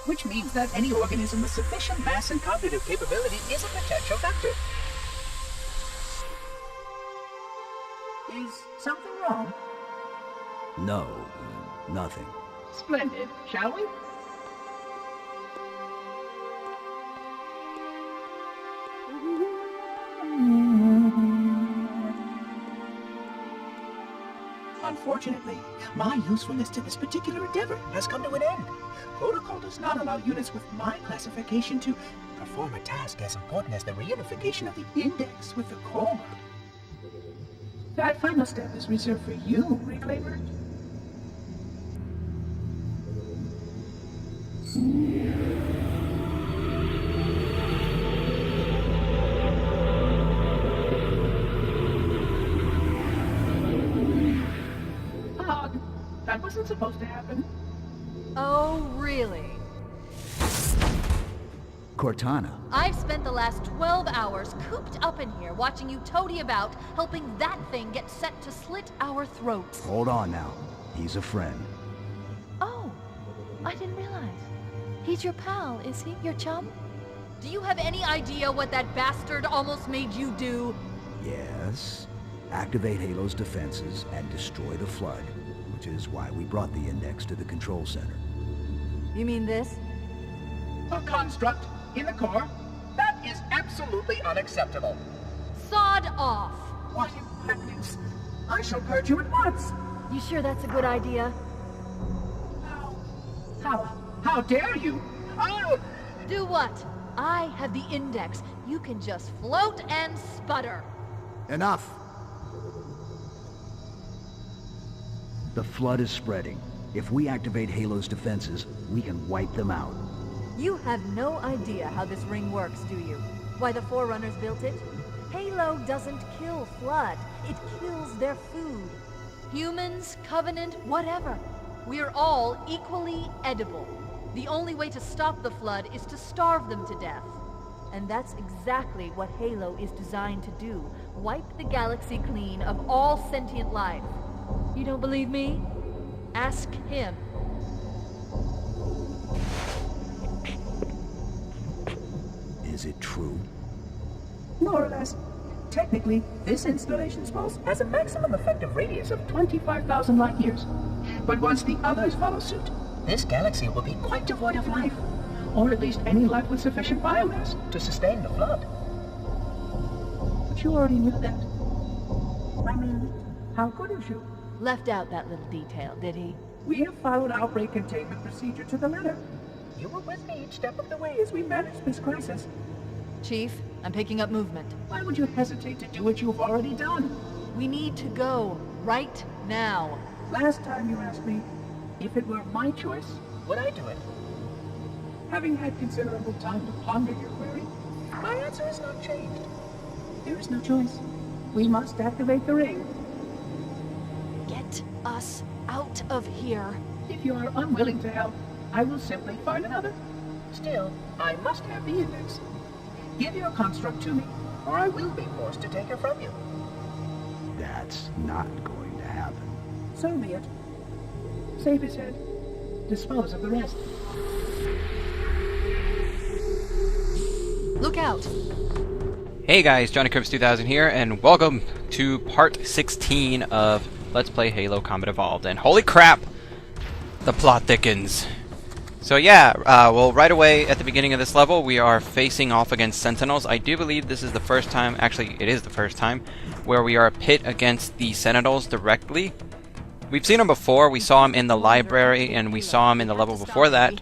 which means that any organism with sufficient mass and cognitive capability is a potential vector. Is something wrong? No, nothing. Splendid, shall we? Unfortunately, my usefulness to this particular endeavor has come to an end. Protocol does not allow units with my classification to perform a task as important as the reunification of the index with the core. That final step is reserved for you, Reclaimer. That wasn't supposed to happen. Oh, really? Cortana. I've spent the last 12 hours cooped up in here watching you toady about, helping that thing get set to slit our throats. Hold on now. He's a friend. Oh, I didn't realize. He's your pal, is he? Your chum? Do you have any idea what that bastard almost made you do? Yes. Activate Halo's defenses and destroy the Flood, which is why we brought the index to the control center. You mean this? A construct in the core? That is absolutely unacceptable. Sod off! What impertinence! I shall purge you at once! You sure that's a good idea? How dare you? Oh! Do what? I have the index. You can just float and sputter. Enough! The Flood is spreading. If we activate Halo's defenses, we can wipe them out. You have no idea how this ring works, do you? Why the Forerunners built it? Halo doesn't kill Flood. It kills their food. Humans, Covenant, whatever. We're all equally edible. The only way to stop the Flood is to starve them to death. And that's exactly what Halo is designed to do. Wipe the galaxy clean of all sentient life. You don't believe me? Ask him. Is it true? More or less. Technically, this installation's pulse has a maximum effective radius of 25,000 light years. But once the others follow suit, this galaxy will be quite devoid of life. Or at least any life with sufficient biomass to sustain the Flood. But you already knew that. I mean, how could have you? Left out that little detail, did he? We have followed outbreak containment procedure to the letter. You were with me each step of the way as we managed this crisis. Chief, I'm picking up movement. Why would you hesitate to do what you've already done? We need to go, right now. Last time you asked me, if it were my choice, would I do it? Having had considerable time to ponder your query, my answer has not changed. There is no choice. We must activate the ring. Get us out of here. If you are unwilling to help, I will simply find another. Still, I must have the index. Give your construct to me, or I will be forced to take her from you. That's not going to happen. So be it. Save his head. Dispose of the rest. Look out! Hey guys, Johnny Crips 2000 here, and welcome to part 16 of Let's Play Halo Combat Evolved. And holy crap, the plot thickens. So yeah, well, right away at the beginning of this level, we are facing off against Sentinels. I do believe this is the first time, actually it is the first time, where we are pit against the Sentinels directly. We've seen them before. We saw them in the library, and we saw them in the level before that,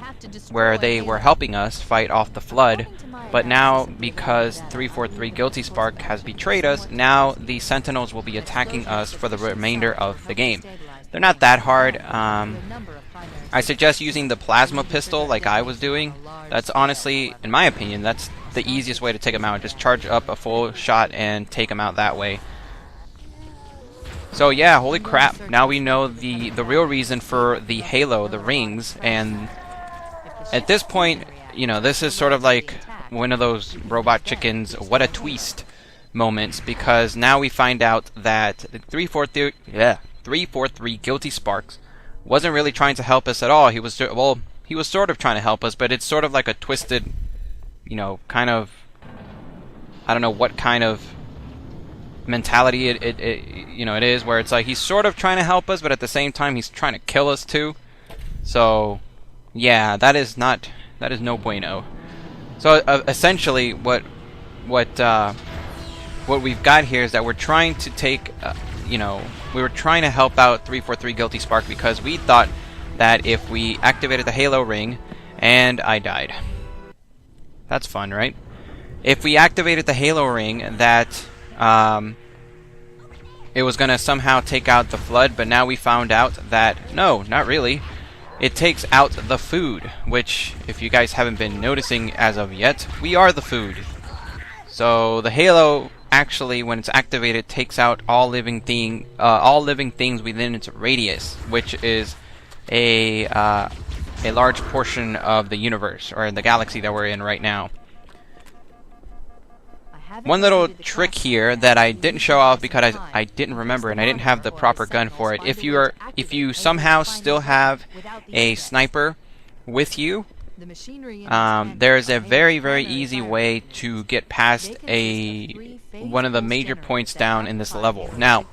where they were helping us fight off the Flood. But now, because 343 Guilty Spark has betrayed us, now the Sentinels will be attacking us for the remainder of the game. They're not that hard. I suggest using the plasma pistol like I was doing. That's honestly, in my opinion, that's the easiest way to take them out. Just charge up a full shot and take them out that way. So yeah, holy crap, now we know the real reason for the Halo, the rings, and at this point, you know, this is sort of like one of those robot chickens, what a twist moments, because now we find out that 343 Guilty Sparks wasn't really trying to help us at all. He was, well, he was sort of trying to help us, but it's sort of like a twisted, you know, kind of, I don't know what kind of mentality it is, where it's like he's sort of trying to help us, but at the same time he's trying to kill us too. So yeah, that is no bueno. So essentially what we've got here is that we're trying to take we were trying to help out 343 Guilty Spark because we thought that if we activated the Halo ring, and I died. That's fun, right? If we activated the Halo ring, that it was going to somehow take out the flood, but now we found out that no, not really. It takes out the food, which, if you guys haven't been noticing as of yet, we are the food. So the Halo actually, when it's activated, takes out all living things within its radius, which is a large portion of the universe, or the galaxy that we're in right now. One little trick here that I didn't show off because I didn't remember and I didn't have the proper gun for it. If you somehow still have a sniper with you, there is a very, very easy way to get past one of the major points down in this level. Now,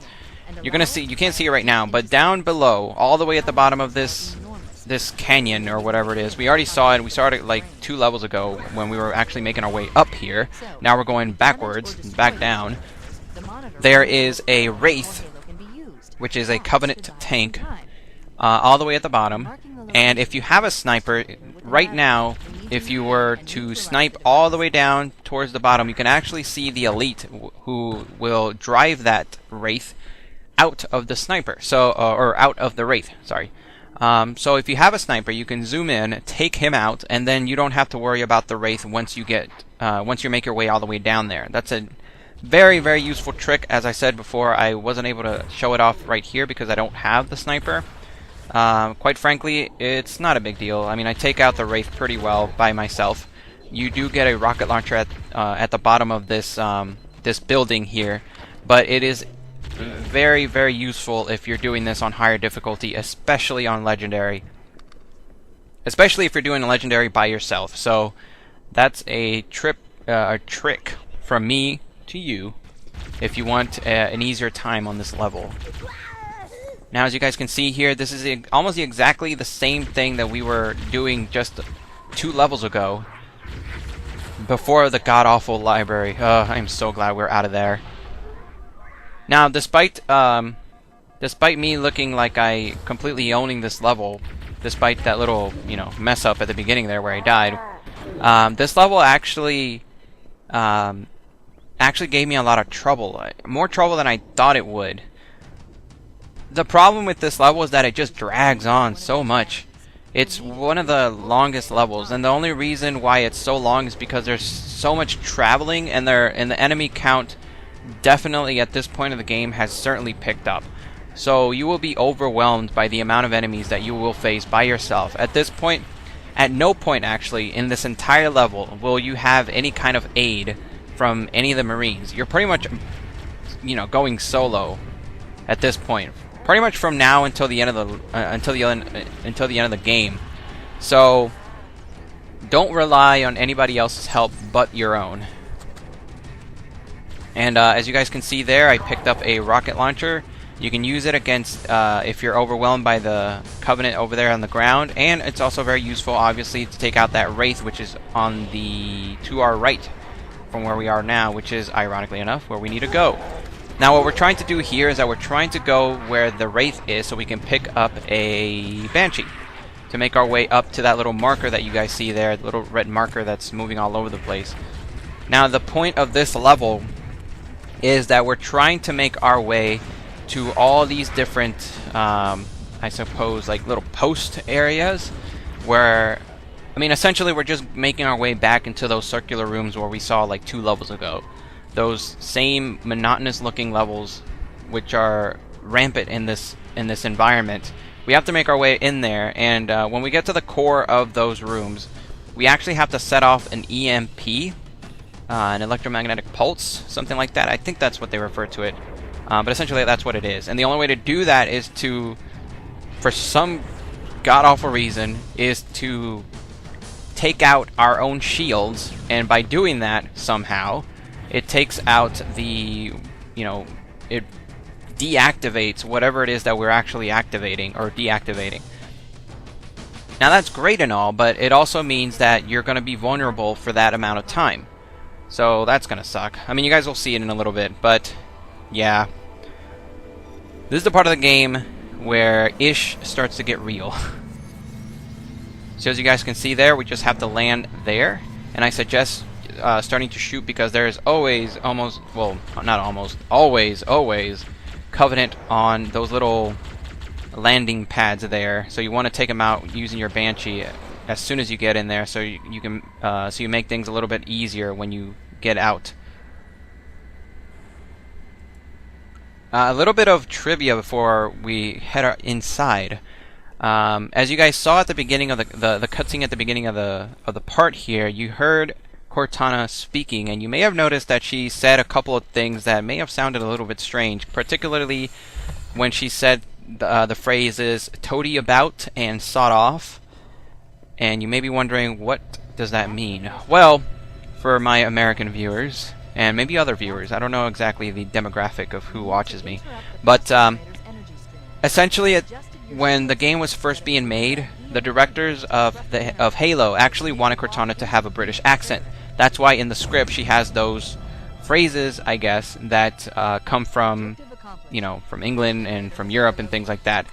you can't see it right now, but down below, all the way at the bottom of this canyon or whatever it is, we already saw it. We saw it like 2 levels ago when we were actually making our way up here. Now we're going backwards, back down. There is a Wraith, which is a Covenant tank, all the way at the bottom. And if you have a sniper, right now, if you were to snipe all the way down towards the bottom, you can actually see the elite who will drive that Wraith out of the sniper. So, or out of the Wraith, sorry. So if you have a sniper, you can zoom in, take him out, and then you don't have to worry about the Wraith once you make your way all the way down there. That's a very, very useful trick. As I said before, I wasn't able to show it off right here because I don't have the sniper. Quite frankly, it's not a big deal. I mean, I take out the Wraith pretty well by myself. You do get a rocket launcher at the bottom of this this building here, but it is very, very useful if you're doing this on higher difficulty, especially on Legendary. Especially if you're doing a Legendary by yourself. So that's a trick from me to you if you want an easier time on this level. Now, as you guys can see here, this is almost exactly the same thing that we were doing just 2 levels ago before the god-awful library. I'm so glad we're out of there. Now, despite me looking like I completely owning this level, despite that little, mess up at the beginning there where I died, this level actually gave me a lot of trouble. More trouble than I thought it would. The problem with this level is that it just drags on so much. It's one of the longest levels, and the only reason why it's so long is because there's so much traveling, and the enemy count definitely at this point of the game has certainly picked up. So you will be overwhelmed by the amount of enemies that you will face by yourself. At this point, at no point actually in this entire level will you have any kind of aid from any of the Marines. You're pretty much, going solo at this point. Pretty much from now until the end of the game. So don't rely on anybody else's help but your own. And as you guys can see there, I picked up a rocket launcher. You can use it against if you're overwhelmed by the Covenant over there on the ground, and it's also very useful, obviously, to take out that Wraith, which is to our right from where we are now, which is, ironically enough, where we need to go. Now, what we're trying to do here is that we're trying to go where the Wraith is so we can pick up a Banshee to make our way up to that little marker that you guys see there, the little red marker that's moving all over the place. Now, the point of this level is that we're trying to make our way to all these different, I suppose, like little post areas where, essentially we're just making our way back into those circular rooms where we saw like 2 levels ago. Those same monotonous looking levels which are rampant in this environment. We have to make our way in there, and when we get to the core of those rooms, we actually have to set off an EMP, an electromagnetic pulse, something like that. I think that's what they refer to it, but essentially that's what it is. And the only way to do that is to, for some god-awful reason is to take out our own shields, and by doing that, somehow, it takes out the, you know, it deactivates whatever it is that we're actually activating or deactivating. Now that's great and all, but it also means that you're going to be vulnerable for that amount of time. So that's going to suck. I mean, you guys will see it in a little bit, but yeah. This is the part of the game where ish starts to get real. So as you guys can see there, we just have to land there, and I suggest starting to shoot because there's always, almost, well, not almost, always Covenant on those little landing pads there. So you want to take them out using your Banshee as soon as you get in there, so you can so you make things a little bit easier when you get out. A little bit of trivia before we head inside. As you guys saw at the beginning of the cutscene at the beginning of the part here, you heard Cortana speaking, and you may have noticed that she said a couple of things that may have sounded a little bit strange, particularly when she said the phrases "toady about" and "sawed off." And you may be wondering, what does that mean? Well, for my American viewers, and maybe other viewers, I don't know exactly the demographic of who watches me, but essentially when the game was first being made, the directors of Halo actually wanted Cortana to have a British accent. That's why in the script she has those phrases, I guess, that come from, you know, from England and from Europe and things like that.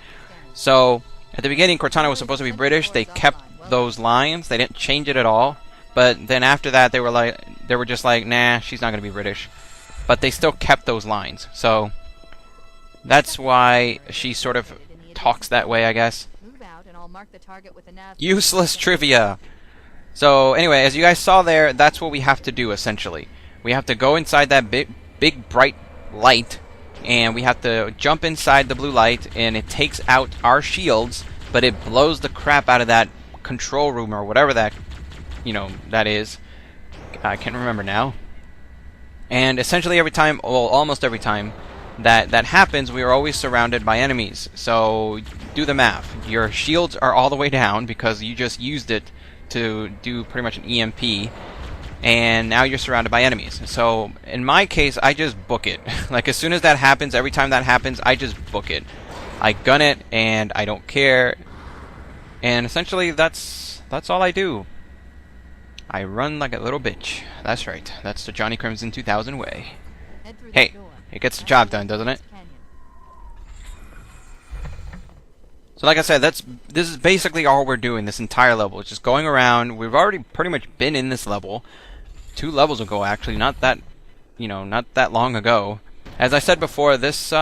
So at the beginning, Cortana was supposed to be British. They kept those lines. They didn't change it at all. But then after that, they were just like, nah, she's not gonna be British. But they still kept those lines. So that's why she sort of talks that way, I guess. Useless trivia. So anyway, as you guys saw there, that's what we have to do essentially. We have to go inside that big bright light, and we have to jump inside the blue light, and it takes out our shields, but it blows the crap out of that control room or whatever that, you know, that is. I can't remember now. And essentially every time, well, almost every time that happens, we are always surrounded by enemies. So do the math. Your shields are all the way down because you just used it to do pretty much an EMP, and now you're surrounded by enemies. So in my case, I just book it. Like as soon as that happens, every time that happens, I just book it. I gun it and I don't care. And essentially that's all I do. I run like a little bitch. That's right. That's the Johnny Crimson 2000 way. Hey, it gets the job done, doesn't it? So like I said, this is basically all we're doing this entire level. It's just going around. We've already pretty much been in this level 2 levels ago, actually, not that, you know, not that long ago. As I said before, this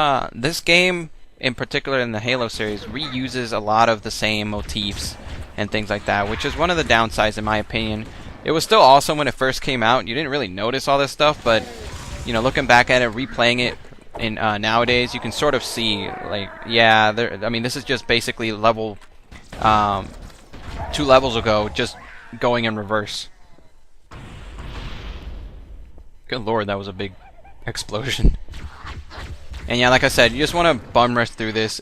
game in particular in the Halo series reuses a lot of the same motifs and things like that, which is one of the downsides in my opinion. It was still awesome when it first came out. You didn't really notice all this stuff, but you know, looking back at it, replaying it in nowadays, you can sort of see, like, yeah, I mean, this is just basically level 2 levels ago, just going in reverse. Good lord, that was a big explosion. And yeah, like I said, you just want to bum rush through this.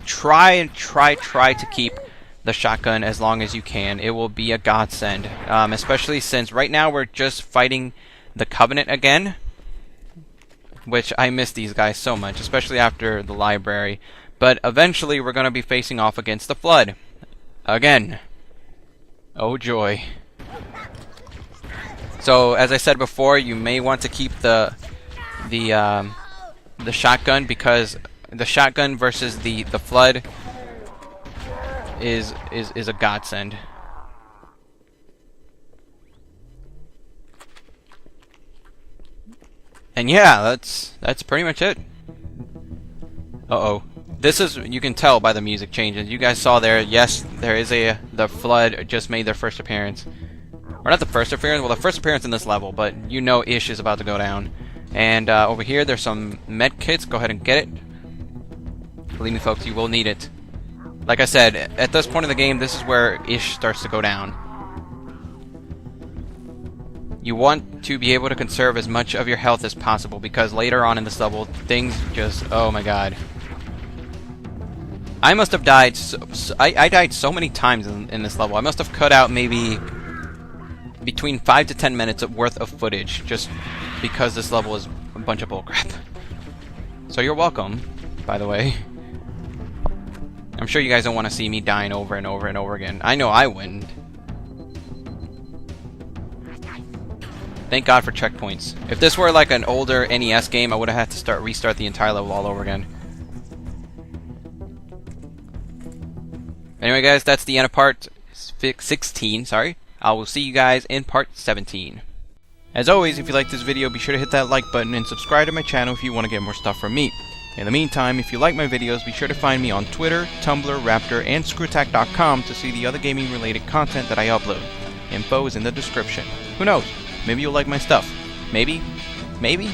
Try to keep the shotgun as long as you can. It will be a godsend, especially since right now we're just fighting the Covenant again, which I miss these guys so much, especially after the library. But eventually we're going to be facing off against the Flood again. Oh joy. So as I said before, you may want to keep the shotgun, because the shotgun versus the Flood is a godsend. And yeah, that's pretty much it. Uh-oh. This is, you can tell by the music changes. You guys saw there, yes, there is the Flood just made their first appearance. Or not the first appearance, well, the first appearance in this level, but you know Ish is about to go down. And over here, there's some med kits. Go ahead and get it. Believe me, folks, you will need it. Like I said, at this point in the game, this is where Ish starts to go down. You want to be able to conserve as much of your health as possible, because later on in this level, things just, oh my god. I must have died. I died so many times in this level. I must have cut out maybe between 5 to 10 minutes worth of footage just because this level is a bunch of bullcrap. So you're welcome, by the way. I'm sure you guys don't want to see me dying over and over and over again. I know I wouldn't. Thank God for checkpoints. If this were like an older NES game, I would have had to restart the entire level all over again. Anyway, guys, that's the end of part 16. Sorry. I will see you guys in part 17. As always, if you like this video, be sure to hit that like button and subscribe to my channel if you want to get more stuff from me. In the meantime, if you like my videos, be sure to find me on Twitter, Tumblr, Raptr, and Screwattack.com to see the other gaming related content that I upload. Info is in the description. Who knows? Maybe you'll like my stuff. Maybe? Maybe?